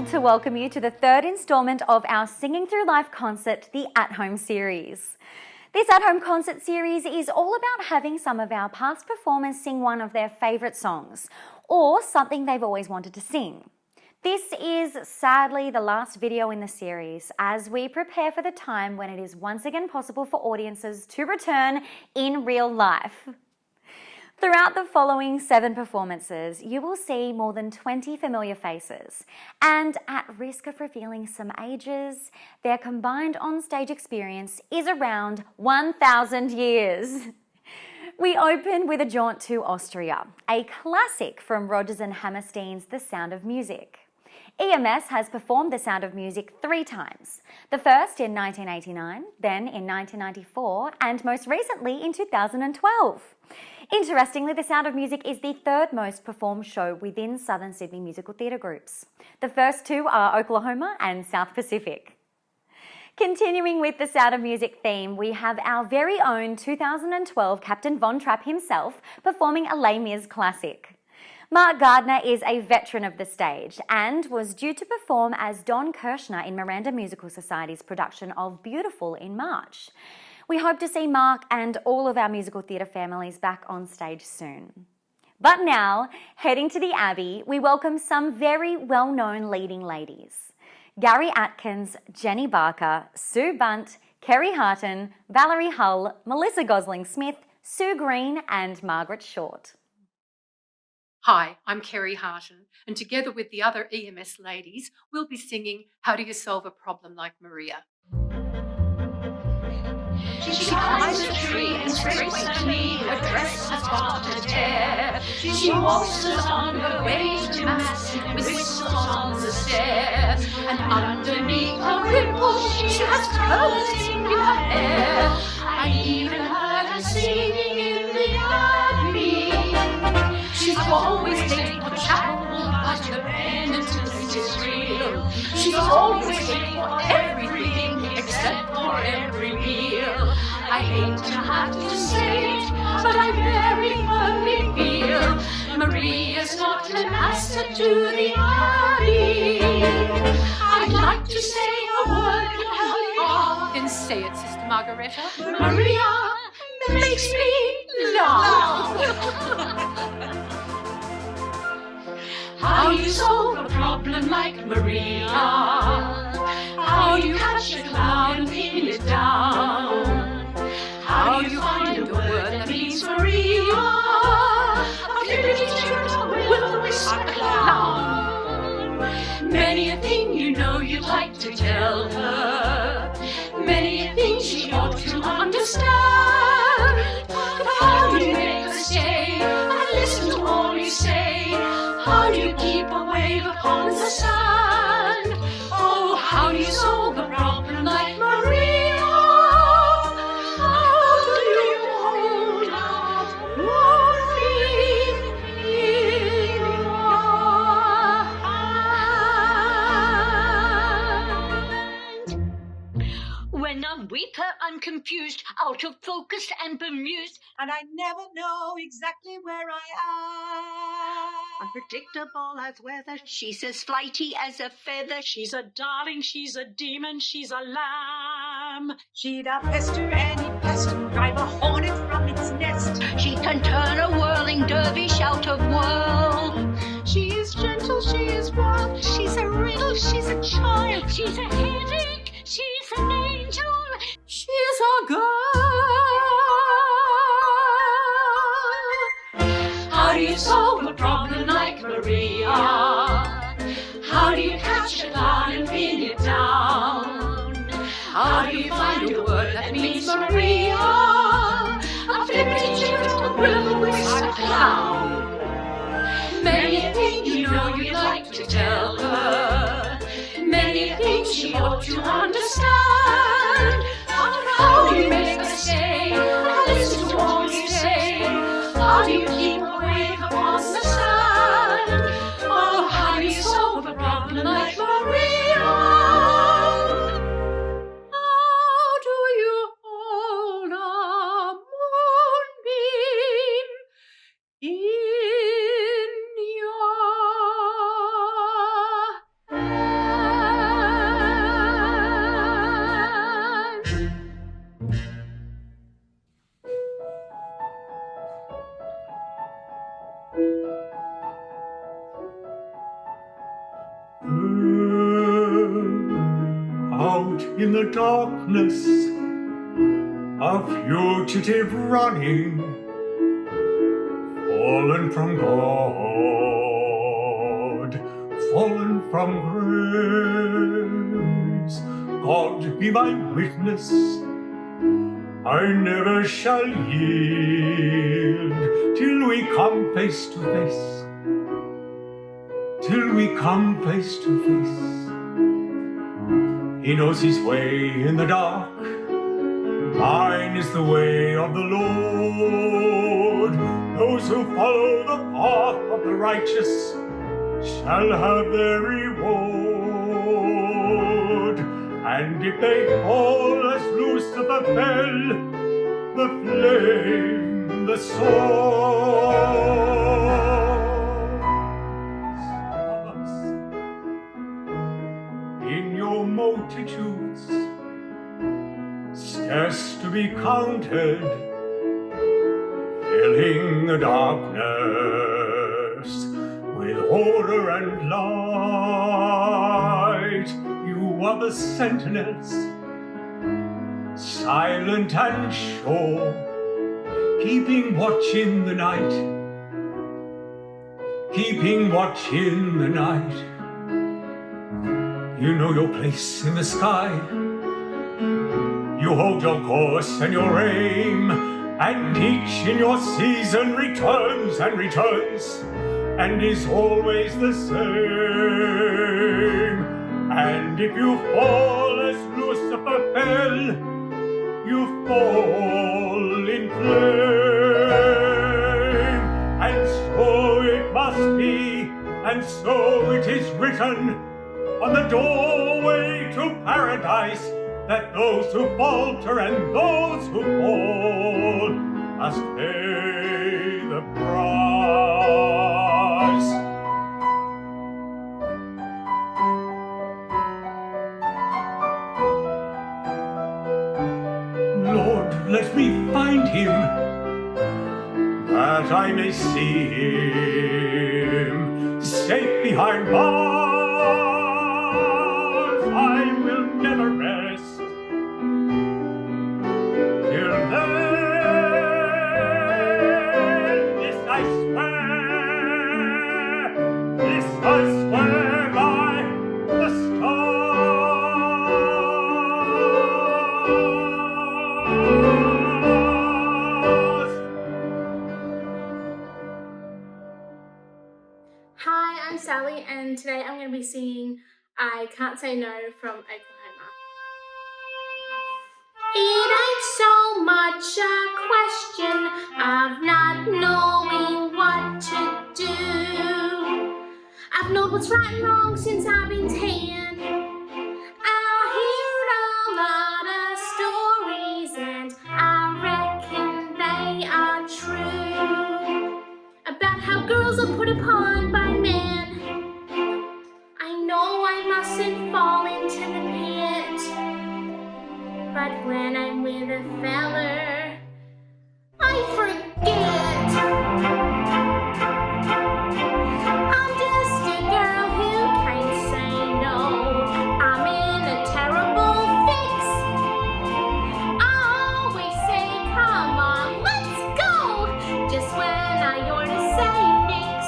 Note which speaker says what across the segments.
Speaker 1: thrilled to welcome you to the third instalment of our Singing Through Life concert, the At Home series. This At Home concert series is all about having some of our past performers sing one of their favourite songs, or something they've always wanted to sing. This is sadly the last video in the series as we prepare for the time when it is once again possible for audiences to return in real life. Throughout the following 7 performances, you will see more than 20 familiar faces, and at risk of revealing some ages, their combined on-stage experience is around 1,000 years. We open with a jaunt to Austria, a classic from Rodgers and Hammerstein's The Sound of Music. EMS has performed The Sound of Music 3 times, the first in 1989, then in 1994, and most recently in 2012. Interestingly, The Sound of Music is the 3rd most performed show within Southern Sydney musical theatre groups. The first 2 are Oklahoma and South Pacific. Continuing with the Sound of Music theme, we have our very own 2012 Captain Von Trapp himself performing a Les Mis classic. Mark Gardner is a veteran of the stage and was due to perform as Don Kirshner in Miranda Musical Society's production of Beautiful in March. We hope to see Mark and all of our musical theatre families back on stage soon. But now, heading to the Abbey, we welcome some very well-known leading ladies. Garrie Atkins, Jenny Barker, Sue Bunt, Kerrie Hartin, Valerie Hull, Melissa Gosling-Smith, Sue Green and Margaret Short.
Speaker 2: Hi, I'm Kerrie Hartin, and together with the other EMS ladies, we'll be singing How Do You Solve a Problem Like Maria?
Speaker 3: She climbs a tree and scrapes her knee, her dress has got a tear. She waltzes on her way to mass with whistles on the stair. And underneath her ripples she has curls in her hair. I even heard her singing in the Abbey. She's always late for chapel, but her penitence is real. She's always late for everything except for every meal. I hate to have to say it, but I very firmly feel Maria's not an asset to the Abbey. I'd like to say a word to her.
Speaker 2: Then say it, Sister Margareta.
Speaker 3: Maria makes me laugh. How you solve a problem like Maria? How you catch a cloud and pin it down? How you find a word that means Maria? A flippity turtle with a whisper clown. Many a thing you know you'd like to tell her. Many a thing she ought to understand. But how do you make her stay and listen to all you say? How do you keep a wave upon the sand? Oh, how do you solve a problem like Maria? How do you hold up one in your hand?
Speaker 4: When I'm weaker, I'm confused, out of focus and bemused,
Speaker 5: and I never know exactly where I am.
Speaker 4: unpredictable as weather, she's as flighty as a feather.
Speaker 5: She's a darling, she's a demon, she's a lamb. She'd pester any pest and drive a hornet from its nest.
Speaker 4: She can turn a whirling dervish out of whirl.
Speaker 5: She is gentle, she is wild, she's a riddle, she's a child.
Speaker 4: She's a headache, she's an angel,
Speaker 2: She's a girl.
Speaker 3: How do you solve a problem like Maria? How do you catch a cloud and pin it down? How do you find a word that means Maria? A flippity turtle with a whisper clown. Many a thing you know you'd like to tell her. Many a thing she ought to understand. But how do you make her stay and listen to all you say? How do you keep a wave upon the sand? Oh, how do you solve a problem like Maria?
Speaker 2: How do you hold a moonbeam in your
Speaker 6: Out in the darkness, a fugitive running, fallen from God, fallen from grace. God be my witness, I never shall yield till we come face to face, till we come face to face. He knows his way in the dark, mine is the way of the Lord. Those who follow the path of the righteous shall have their reward. And if they fall as Lucifer fell, the flame, the sword, in your multitudes, scarce to be counted, filling the darkness with order and light. You are the sentinels, silent and sure, keeping watch in the night, keeping watch in the night. You know your place in the sky, you hold your course and your aim, and each in your season returns and returns, and is always the same. And if you fall as Lucifer fell, you fall in flame. And so it must be, and so it is written on the doorway to paradise, that those who falter and those who fall must pay the price. Lord, let me find him, that I may see him safe behind bars. I will never rest till then. This I swear by the stars.
Speaker 7: Hi, I'm Sally, and today I'm going to be singing I Can't Say No from Oklahoma. It ain't so much a question of not knowing what to do. I've known what's right and wrong since I've been 10. I hear a lot of stories and I reckon they are true, about how girls are put upon by men. I know I mustn't fall into the pit, but when I'm with a feller, I forget. I'm just a girl who can't say no. I'm in a terrible fix. I always say, come on, let's go, just when I ought to say nix.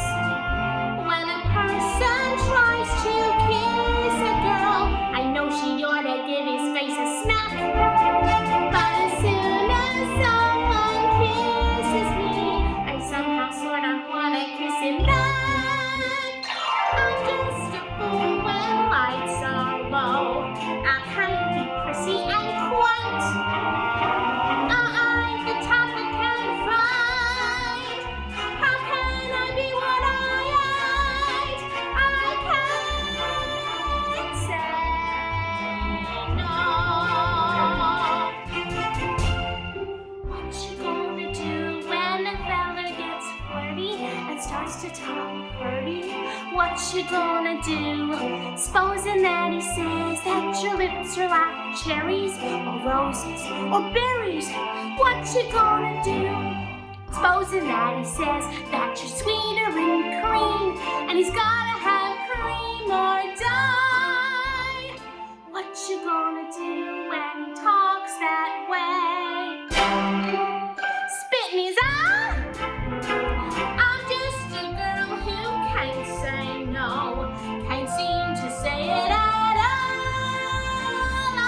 Speaker 7: When a person tries to kiss a girl, I know she ought to give his face a smack. But as soon as someone kisses me, I somehow sort of want to kiss him back. I'm just a fool when lights are low. I can't be prissy and quite. I'm the top I can find. How can I be what I ain't? I can't say no. What you gonna do when a fella gets flirty and starts to talk pretty? What you gonna do? Supposing that he says that your lips are like cherries or roses or berries. What you gonna do? Supposing that he says that you're sweeter than cream and he's gotta have cream or die. What what you gonna do when he talks that way? Spit in his eye? I'm just a girl who can't say no, can't seem to say it at all. I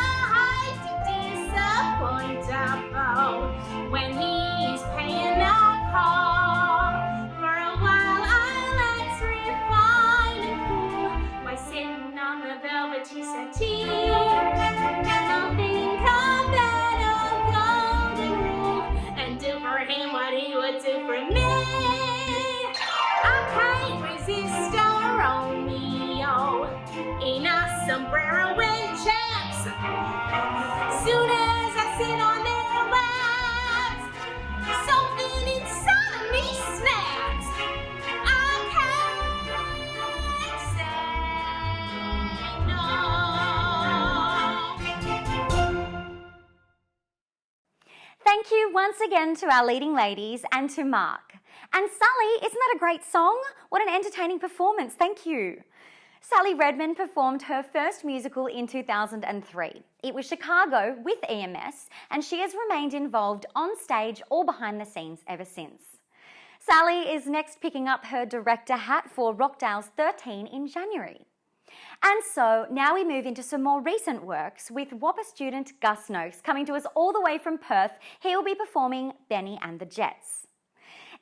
Speaker 7: hate to disappoint our beau when he's paying our call. For a while let's refine and cool by sitting on the velvety settee. I'll think of that old golden rule and do for him what he would do for me. I can't resist a Romeo in a sombrero and chaps. Soon as I sit on their laps, something inside of me snaps. I can't say no.
Speaker 1: Thank you once again to our leading ladies and to Mark. And Sally, isn't that a great song? What an entertaining performance, thank you. Sally Redman performed her first musical in 2003. It was Chicago with EMS, and she has remained involved on stage or behind the scenes ever since. Sally is next picking up her director hat for Rockdale's 13 in January. And so now we move into some more recent works with Whopper student Gus Noakes coming to us all the way from Perth. He will be performing Benny and the Jets.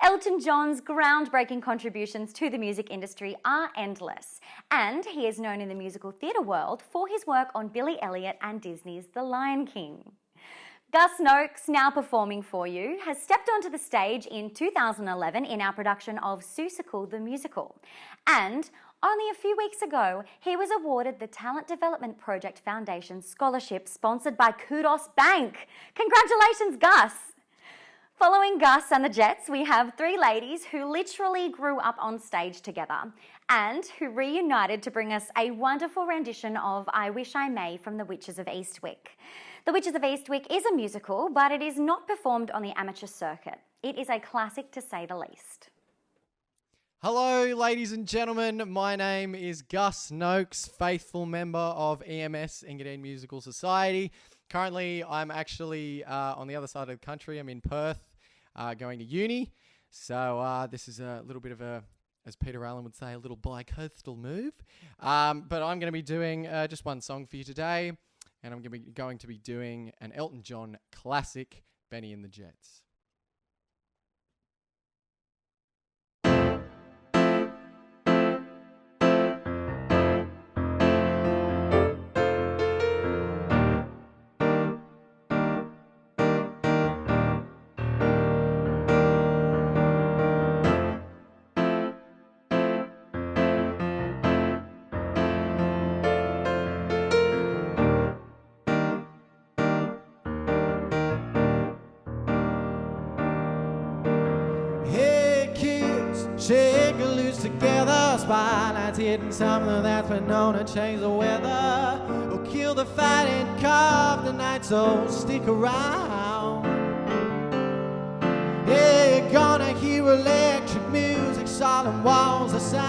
Speaker 1: Elton John's groundbreaking contributions to the music industry are endless, and he is known in the musical theatre world for his work on Billy Elliot and Disney's The Lion King. Gus Noakes, now performing for you, has stepped onto the stage in 2011 in our production of Seussical the Musical, and only a few weeks ago, he was awarded the Talent Development Project Foundation Scholarship sponsored by Kudos Bank. Congratulations, Gus! Following Gus and the Jets, we have three ladies who literally grew up on stage together and who reunited to bring us a wonderful rendition of I Wish I May from The Witches of Eastwick. The Witches of Eastwick is a musical, but it is not performed on the amateur circuit. It is a classic to say the least.
Speaker 8: Hello, ladies and gentlemen. My name is Gus Noakes, faithful member of EMS, Engadine Musical Society. Currently, I'm actually on the other side of the country. I'm in Perth, going to uni. So this is a little bit of a, as Peter Allen would say, a little bi-coastal move. But I'm going to be doing just one song for you today. And I'm going to be doing an Elton John classic, Benny and the Jets.
Speaker 9: Shake a loose together, spotlights hitting something that's been known to change the weather. Or kill the fighting, carve the night, so stick around. Yeah, you're gonna hear electric music, solemn walls of sound.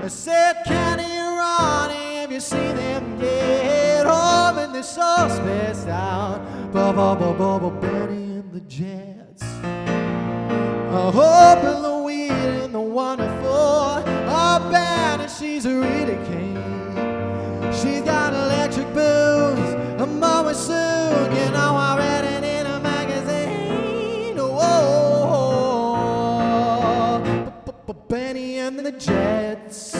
Speaker 9: I said, Kenney and Ronnie, have you seen them get home? And they're so spaced out. Benny and the Jets. I hope in the weed and the wonderful band, and she's a really king. She's got electric booze, I'm always soon, you know I read it in a magazine. Oh, Benny and the Jets.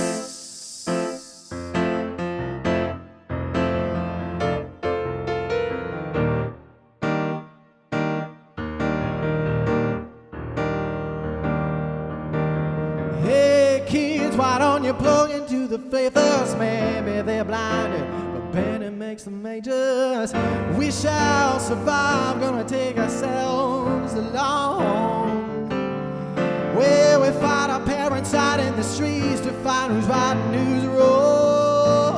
Speaker 9: Why don't you plug into the faithers? Maybe they're blinded, but Benny makes the majors. We shall survive, gonna take ourselves along. Where we fight our parents out in the streets to find who's right and who's wrong.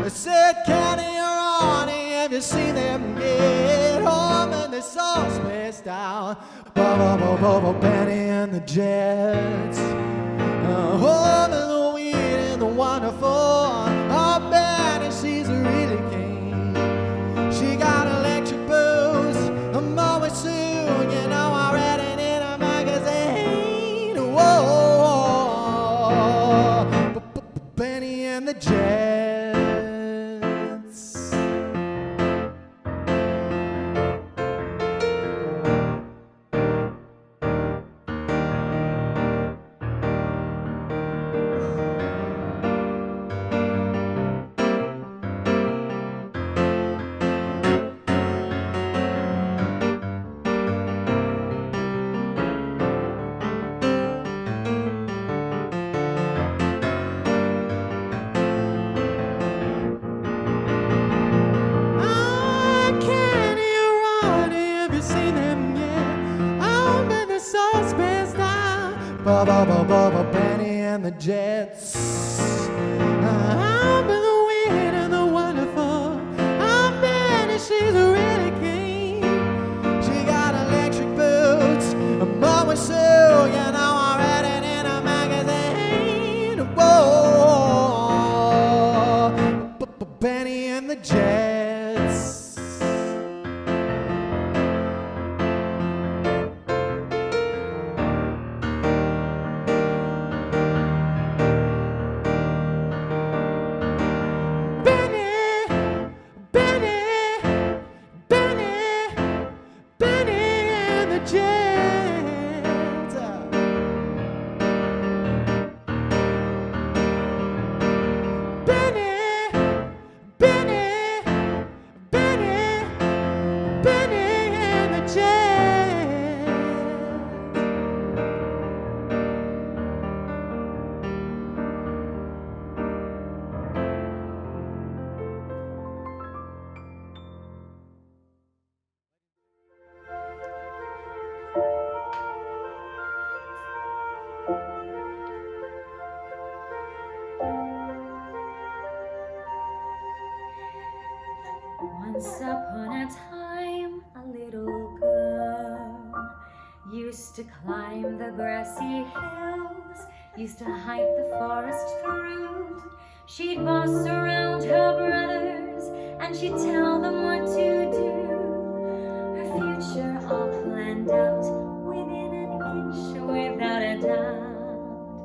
Speaker 9: I said, Kenney or Ronnie, have you seen them get home? And they're so spaced out. Benny and the Jets. Home in the weed and the wonderful Jets. Benny and the Jets. I'm the weird and the wonderful. I'm Benny, she's really keen. She got electric boots, a mom with Sue. You know I read it in a magazine. Whoa, Benny and the Jets.
Speaker 1: Once upon a time, a little girl used to climb the grassy hills, used to hike the forest through. She'd boss around her brothers, and she'd tell them what to do. Her future all planned out within an inch, without a doubt.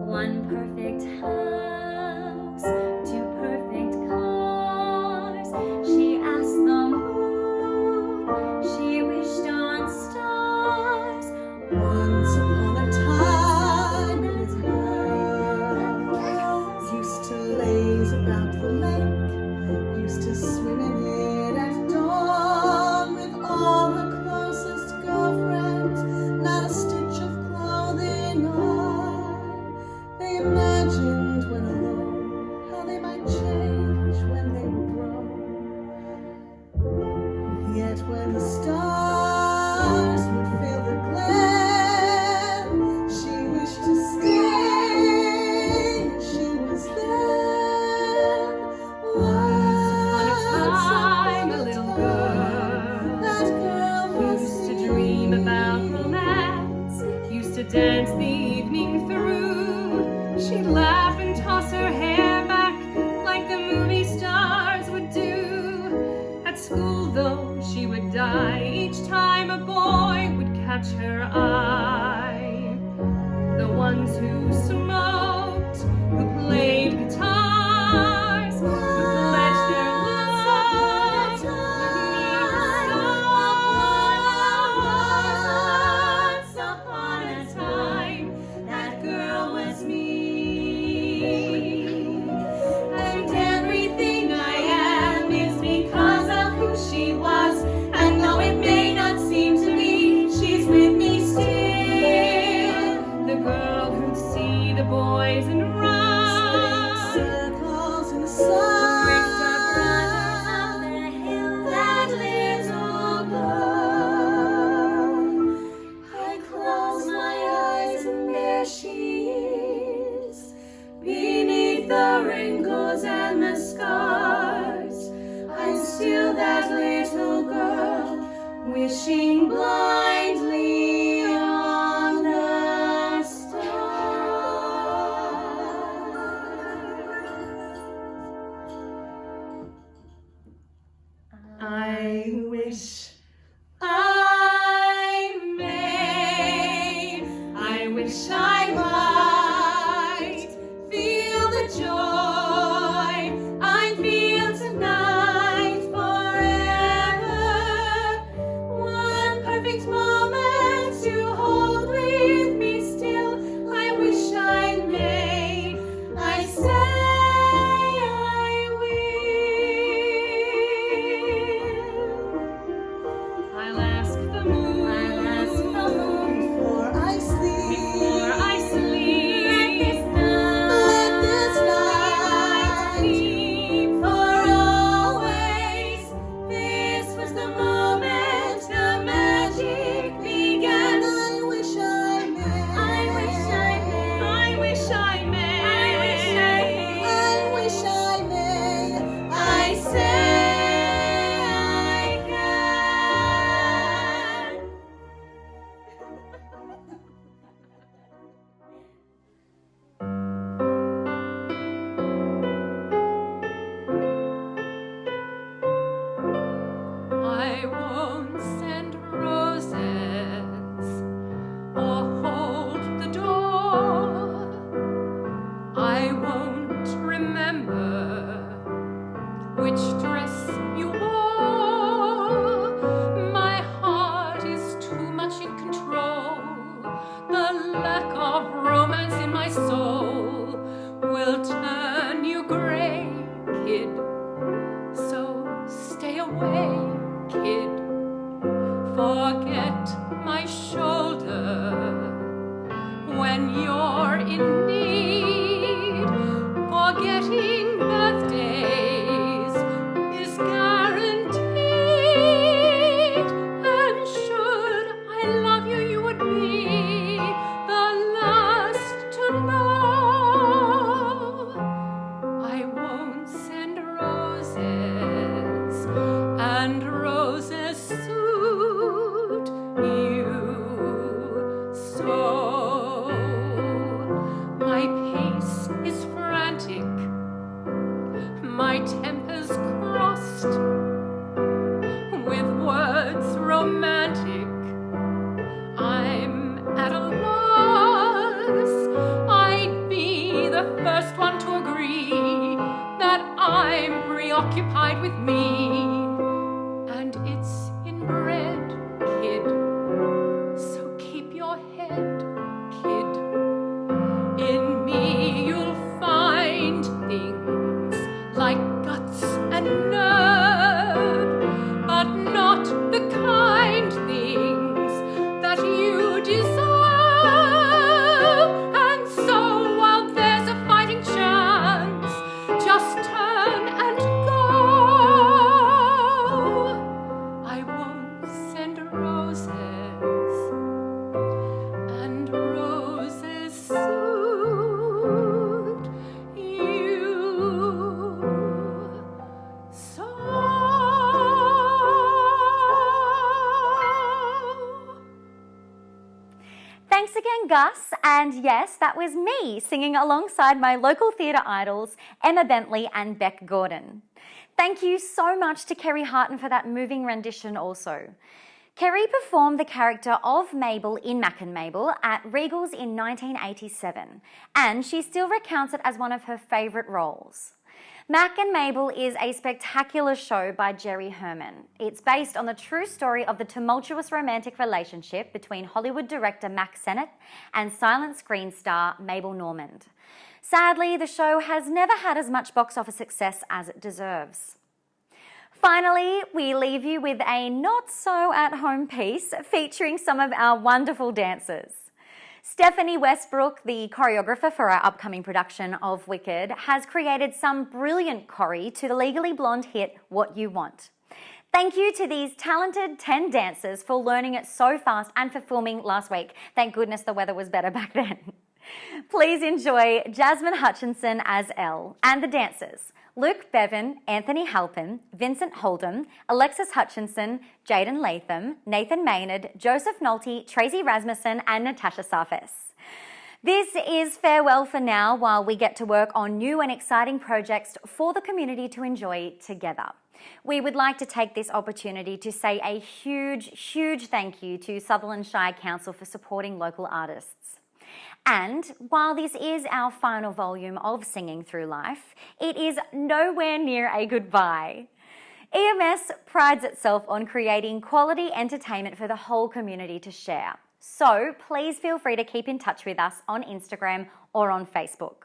Speaker 1: One perfect house, two perfect cars. She asked the moon, she wished on stars. Once upon a time, used to laze about the lake, used to swim in it at dawn with all her closest girlfriends, not a stitch of clothing on. They imagined when alone how they might change when they were grown. Yet when the stars would fill the glen, she wished to stay. She was there. Once upon a time, a little girl. That girl used to dream about romance, used to dance the evening through. She'd laugh and toss her hair back like the movie stars would do. At school, though, she would die each time a boy would catch her eye. The ones who smoked, who played guitars, who pledged their love with stars. Once upon a time, that girl was me. And everything I am is because of who she was. And though it may not seem to me, she's with me still. The girl who'd see the boys and run, circles in the sun, race up runners up the hill. That little girl. I close my eyes and there she is, beneath the wrinkles and the scars. I'm still that little girl, wishing blindly on the stars. I wish I may, I wish I might feel the joy
Speaker 2: which dress you wore. My heart is too much in control. The lack of romance in my soul will turn you grey, kid. So stay away, kid. Forget my shoulder when you're in need. Forgetting birthdays is guaranteed. And should I love you, you would be the last to know. I won't send roses, and roses suit you so. My pace is frantic, my temper's crossed, with words romantic I'm at a loss. I'd be the first one to agree that I'm preoccupied with me, and it's inbred, kid. So keep your head, kid. In me you'll find things like guts and nerve, but not the kind things that you deserve. And so while there's a fighting chance, just turn and go. I won't send roses, and roses suit you so.
Speaker 1: Thanks again, Gus. And yes, that was me singing alongside my local theatre idols, Emma Bentley and Beck Gordon. Thank you so much to Kerrie Hartin for that moving rendition also. Kerrie performed the character of Mabel in Mac and Mabel at Regals in 1987, and she still recounts it as one of her favourite roles. Mac and Mabel is a spectacular show by Jerry Herman. It's based on the true story of the tumultuous romantic relationship between Hollywood director Mac Sennett and silent screen star Mabel Normand. Sadly, the show has never had as much box office success as it deserves. Finally, we leave you with a not-so-at-home piece featuring some of our wonderful dancers. Stephanie Westbrook, the choreographer for our upcoming production of Wicked, has created some brilliant choreo to the Legally Blonde hit What You Want. Thank you to these talented 10 dancers for learning it so fast and for filming last week. Thank goodness the weather was better back then. Please enjoy Jasmine Hutchinson as Elle and the dancers: Luke Bevan, Anthony Halpin, Vincent Holdom, Alexis Hutchinson, Jayden Latham, Nathan Maynard, Joseph Nolte, Tracy Rasmussen and Natasha Sarfis. This is farewell for now while we get to work on new and exciting projects for the community to enjoy together. We would like to take this opportunity to say a huge thank you to Sutherland Shire Council for supporting local artists. And while this is our final volume of Singing Through Life, it is nowhere near a goodbye. EMS prides itself on creating quality entertainment for the whole community to share. So please feel free to keep in touch with us on Instagram or on Facebook.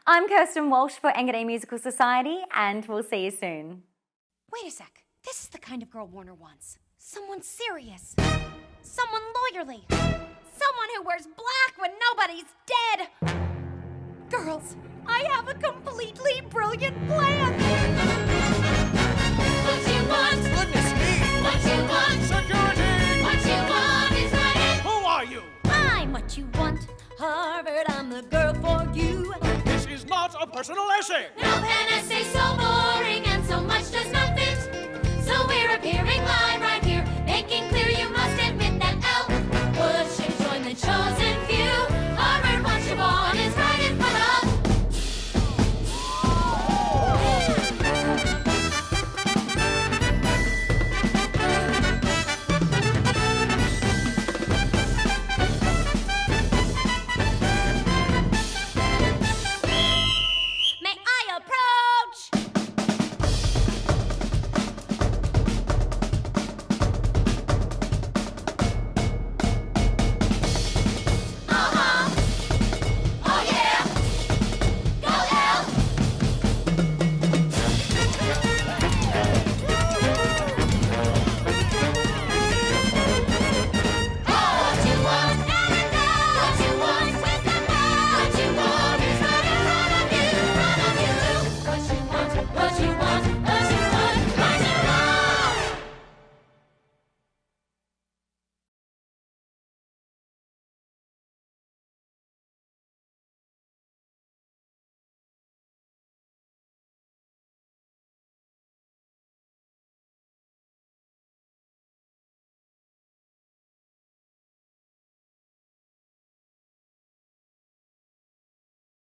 Speaker 1: I'm Kerstyn Walsh for Engadine Musical Society, and we'll see you soon.
Speaker 10: Wait a sec. This is the kind of girl Warner wants. Someone serious. Someone lawyerly. Someone who wears black when nobody's dead. Girls, I have a completely brilliant plan.
Speaker 3: What you want?
Speaker 9: Goodness me!
Speaker 3: What you want?
Speaker 9: Security!
Speaker 3: What you want is right.
Speaker 9: Who are you?
Speaker 10: I'm what you want. Harvard, I'm the girl for you.
Speaker 9: This is not a personal essay.
Speaker 3: No pen essay so bold.